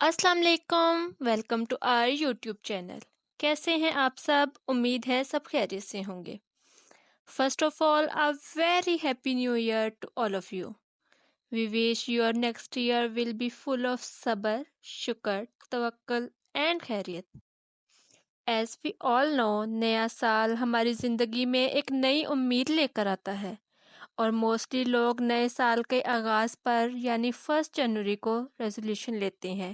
السلام علیکم، welcome to our YouTube channel. کیسے ہیں آپ سب؟ امید ہے سب خیریت سے ہوں گے۔ First of all a very happy new year to all of you. We wish your next year will be full of صبر، شکر، توکل اینڈ خیریت۔ ایز وی آل نو، نیا سال ہماری زندگی میں ایک نئی امید لے کر آتا ہے، اور موسٹلی لوگ نئے سال کے آغاز پر یعنی 1 جنوری کو ریزولوشن لیتے ہیں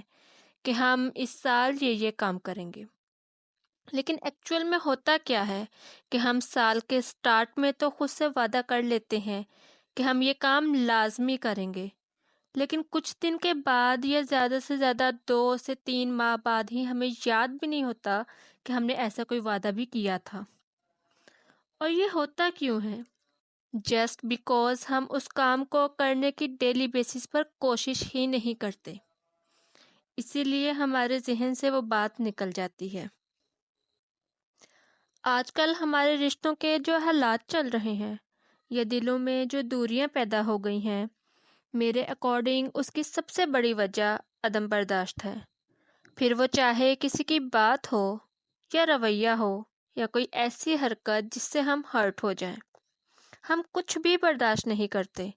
کہ ہم اس سال یہ کام کریں گے۔ لیکن ایکچوئل میں ہوتا کیا ہے کہ ہم سال کے سٹارٹ میں تو خود سے وعدہ کر لیتے ہیں کہ ہم یہ کام لازمی کریں گے، لیکن کچھ دن کے بعد یا زیادہ سے زیادہ 2 سے 3 ماہ بعد ہی ہمیں یاد بھی نہیں ہوتا کہ ہم نے ایسا کوئی وعدہ بھی کیا تھا۔ اور یہ ہوتا کیوں ہے؟ جسٹ بیکوز ہم اس کام کو کرنے کی ڈیلی بیسس پر کوشش ہی نہیں کرتے، اسی لیے ہمارے ذہن سے وہ بات نکل جاتی ہے۔ آج کل ہمارے رشتوں کے جو حالات چل رہے ہیں یا دلوں میں جو دوریاں پیدا ہو گئی ہیں، میرے اکارڈنگ اس کی سب سے بڑی وجہ عدم برداشت ہے۔ پھر وہ چاہے کسی کی بات ہو یا رویہ ہو یا کوئی ایسی حرکت جس سے ہم ہرٹ ہو جائیں، ہم کچھ بھی برداشت نہیں کرتے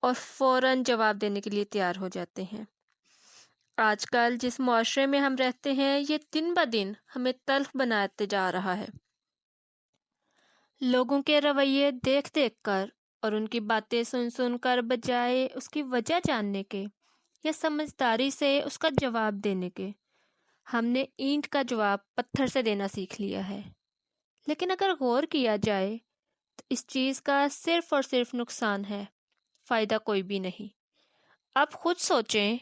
اور فوراً جواب دینے کے لیے تیار ہو جاتے ہیں۔ آج کل جس معاشرے میں ہم رہتے ہیں یہ دن بہ دن ہمیں تلخ بناتے جا رہا ہے۔ لوگوں کے رویے دیکھ دیکھ کر اور ان کی باتیں سن سن کر بجائے اس کی وجہ جاننے کے یا سمجھداری سے اس کا جواب دینے کے، ہم نے اینٹ کا جواب پتھر سے دینا سیکھ لیا ہے۔ لیکن اگر غور کیا جائے تو اس چیز کا صرف اور صرف نقصان ہے، فائدہ کوئی بھی نہیں۔ آپ خود سوچیں،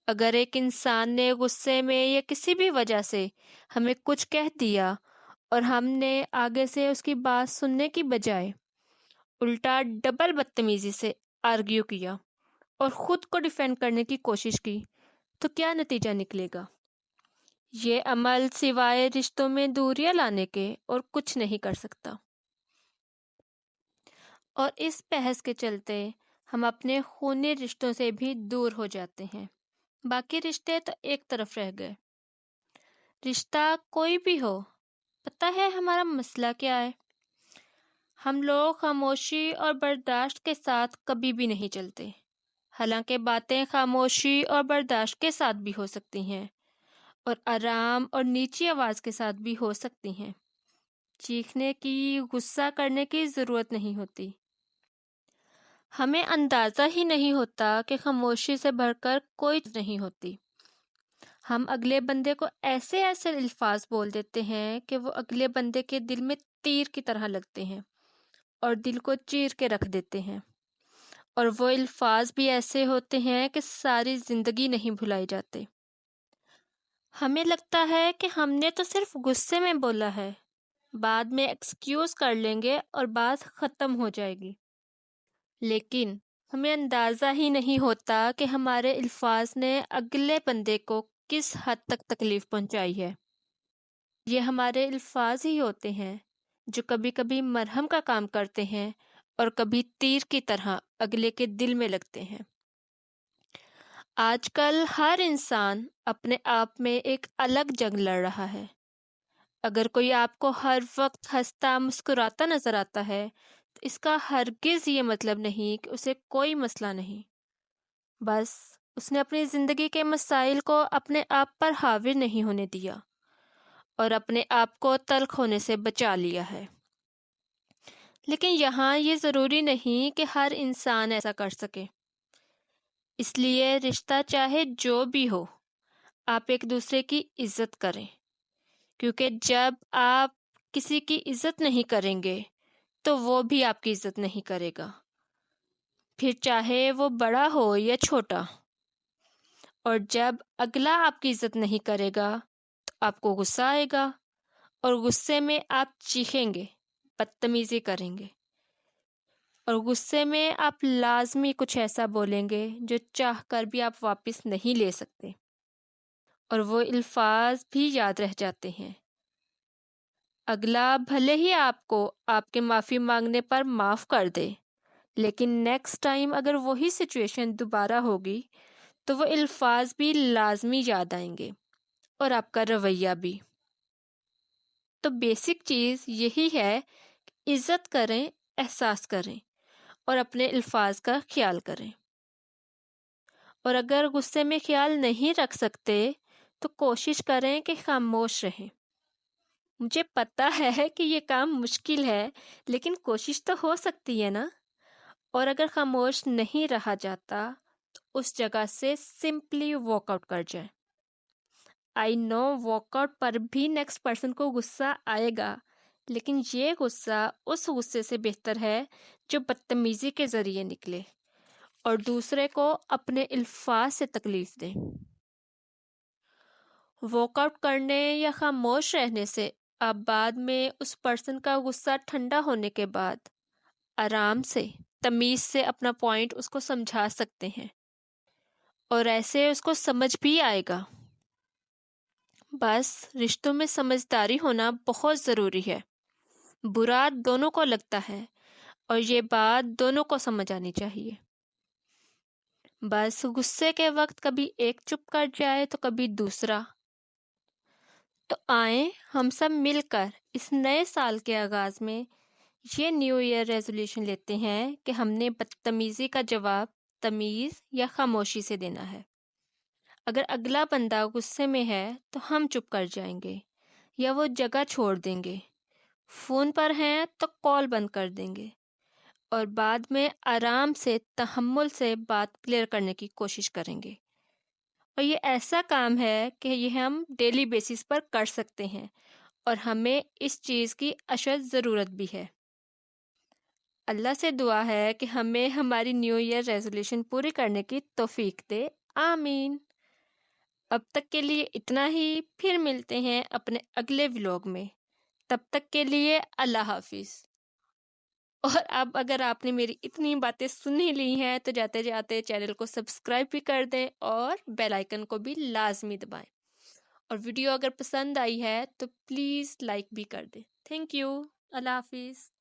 اگر ایک انسان نے غصے میں یا کسی بھی وجہ سے ہمیں کچھ کہہ دیا اور ہم نے آگے سے اس کی بات سننے کی بجائے الٹا ڈبل بدتمیزی سے آرگیو کیا اور خود کو ڈیفینڈ کرنے کی کوشش کی، تو کیا نتیجہ نکلے گا؟ یہ عمل سوائے رشتوں میں دوریاں لانے کے اور کچھ نہیں کر سکتا۔ اور اس بحث کے چلتے ہم اپنے خونی رشتوں سے بھی دور ہو جاتے ہیں، باقی رشتے تو ایک طرف رہ گئے۔ رشتہ کوئی بھی ہو، پتہ ہے ہمارا مسئلہ کیا ہے؟ ہم لوگ خاموشی اور برداشت کے ساتھ کبھی بھی نہیں چلتے، حالانکہ باتیں خاموشی اور برداشت کے ساتھ بھی ہو سکتی ہیں اور آرام اور نیچی آواز کے ساتھ بھی ہو سکتی ہیں۔ چیخنے کی، غصہ کرنے کی ضرورت نہیں ہوتی۔ ہمیں اندازہ ہی نہیں ہوتا کہ خاموشی سے بڑھ کر کوئی چیز نہیں ہوتی۔ ہم اگلے بندے کو ایسے ایسے الفاظ بول دیتے ہیں کہ وہ اگلے بندے کے دل میں تیر کی طرح لگتے ہیں اور دل کو چیر کے رکھ دیتے ہیں، اور وہ الفاظ بھی ایسے ہوتے ہیں کہ ساری زندگی نہیں بھلائے جاتے۔ ہمیں لگتا ہے کہ ہم نے تو صرف غصے میں بولا ہے، بعد میں ایکسکیوز کر لیں گے اور بات ختم ہو جائے گی، لیکن ہمیں اندازہ ہی نہیں ہوتا کہ ہمارے الفاظ نے اگلے بندے کو کس حد تک تکلیف پہنچائی ہے۔ یہ ہمارے الفاظ ہی ہوتے ہیں جو کبھی کبھی مرہم کا کام کرتے ہیں اور کبھی تیر کی طرح اگلے کے دل میں لگتے ہیں۔ آج کل ہر انسان اپنے آپ میں ایک الگ جنگ لڑ رہا ہے۔ اگر کوئی آپ کو ہر وقت ہنستا مسکراتا نظر آتا ہے تو اس کا ہرگز یہ مطلب نہیں کہ اسے کوئی مسئلہ نہیں، بس اس نے اپنی زندگی کے مسائل کو اپنے آپ پر حاوی نہیں ہونے دیا اور اپنے آپ کو تلخ ہونے سے بچا لیا ہے۔ لیکن یہاں یہ ضروری نہیں کہ ہر انسان ایسا کر سکے، اس لیے رشتہ چاہے جو بھی ہو، آپ ایک دوسرے کی عزت کریں، کیونکہ جب آپ کسی کی عزت نہیں کریں گے تو وہ بھی آپ کی عزت نہیں کرے گا، پھر چاہے وہ بڑا ہو یا چھوٹا۔ اور جب اگلا آپ کی عزت نہیں کرے گا تو آپ کو غصہ آئے گا، اور غصے میں آپ چیخیں گے، بدتمیزی کریں گے، اور غصے میں آپ لازمی کچھ ایسا بولیں گے جو چاہ کر بھی آپ واپس نہیں لے سکتے، اور وہ الفاظ بھی یاد رہ جاتے ہیں۔ اگلا بھلے ہی آپ کو آپ کے معافی مانگنے پر معاف کر دے، لیکن نیکسٹ ٹائم اگر وہی سچویشن دوبارہ ہوگی تو وہ الفاظ بھی لازمی یاد آئیں گے اور آپ کا رویہ بھی۔ تو بیسک چیز یہی ہے کہ عزت کریں، احساس کریں اور اپنے الفاظ کا خیال کریں۔ اور اگر غصے میں خیال نہیں رکھ سکتے تو کوشش کریں کہ خاموش رہیں۔ مجھے پتا ہے کہ یہ کام مشکل ہے، لیکن کوشش تو ہو سکتی ہے نا۔ اور اگر خاموش نہیں رہا جاتا تو اس جگہ سے سمپلی واک آؤٹ کر جائیں۔ آئی نو واک آؤٹ پر بھی نیکسٹ پرسن کو غصہ آئے گا، لیکن یہ غصہ اس غصے سے بہتر ہے جو بدتمیزی کے ذریعے نکلے اور دوسرے کو اپنے الفاظ سے تکلیف دے۔ واک آؤٹ کرنے یا خاموش رہنے سے آپ بعد میں اس پرسن کا غصہ ٹھنڈا ہونے کے بعد آرام سے، تمیز سے اپنا پوائنٹ اس کو سمجھا سکتے ہیں، اور ایسے اس کو سمجھ بھی آئے گا۔ بس رشتوں میں سمجھداری ہونا بہت ضروری ہے۔ برا دونوں کو لگتا ہے اور یہ بات دونوں کو سمجھ آنی چاہیے۔ بس غصے کے وقت کبھی ایک چپ کر جائے تو کبھی دوسرا۔ تو آئیں ہم سب مل کر اس نئے سال کے آغاز میں یہ نیو ایئر ریزولوشن لیتے ہیں کہ ہم نے بدتمیزی کا جواب تمیز یا خاموشی سے دینا ہے۔ اگر اگلا بندہ غصے میں ہے تو ہم چپ کر جائیں گے یا وہ جگہ چھوڑ دیں گے۔ فون پر ہیں تو کال بند کر دیں گے اور بعد میں آرام سے، تحمل سے بات کلیئر کرنے کی کوشش کریں گے۔ اور یہ ایسا کام ہے کہ یہ ہم ڈیلی بیسس پر کر سکتے ہیں اور ہمیں اس چیز کی اشد ضرورت بھی ہے۔ اللہ سے دعا ہے کہ ہمیں ہماری نیو ایئر ریزولوشن پوری کرنے کی توفیق دے، آمین۔ اب تک کے لیے اتنا ہی، پھر ملتے ہیں اپنے اگلے ولاگ میں۔ تب تک کے لیے اللہ حافظ۔ اور اب اگر آپ نے میری اتنی باتیں سن ہی لی ہیں تو جاتے جاتے چینل کو سبسکرائب بھی کر دیں اور بیل آئیکن کو بھی لازمی دبائیں، اور ویڈیو اگر پسند آئی ہے تو پلیز لائک بھی کر دیں۔ تھینک یو، اللہ حافظ۔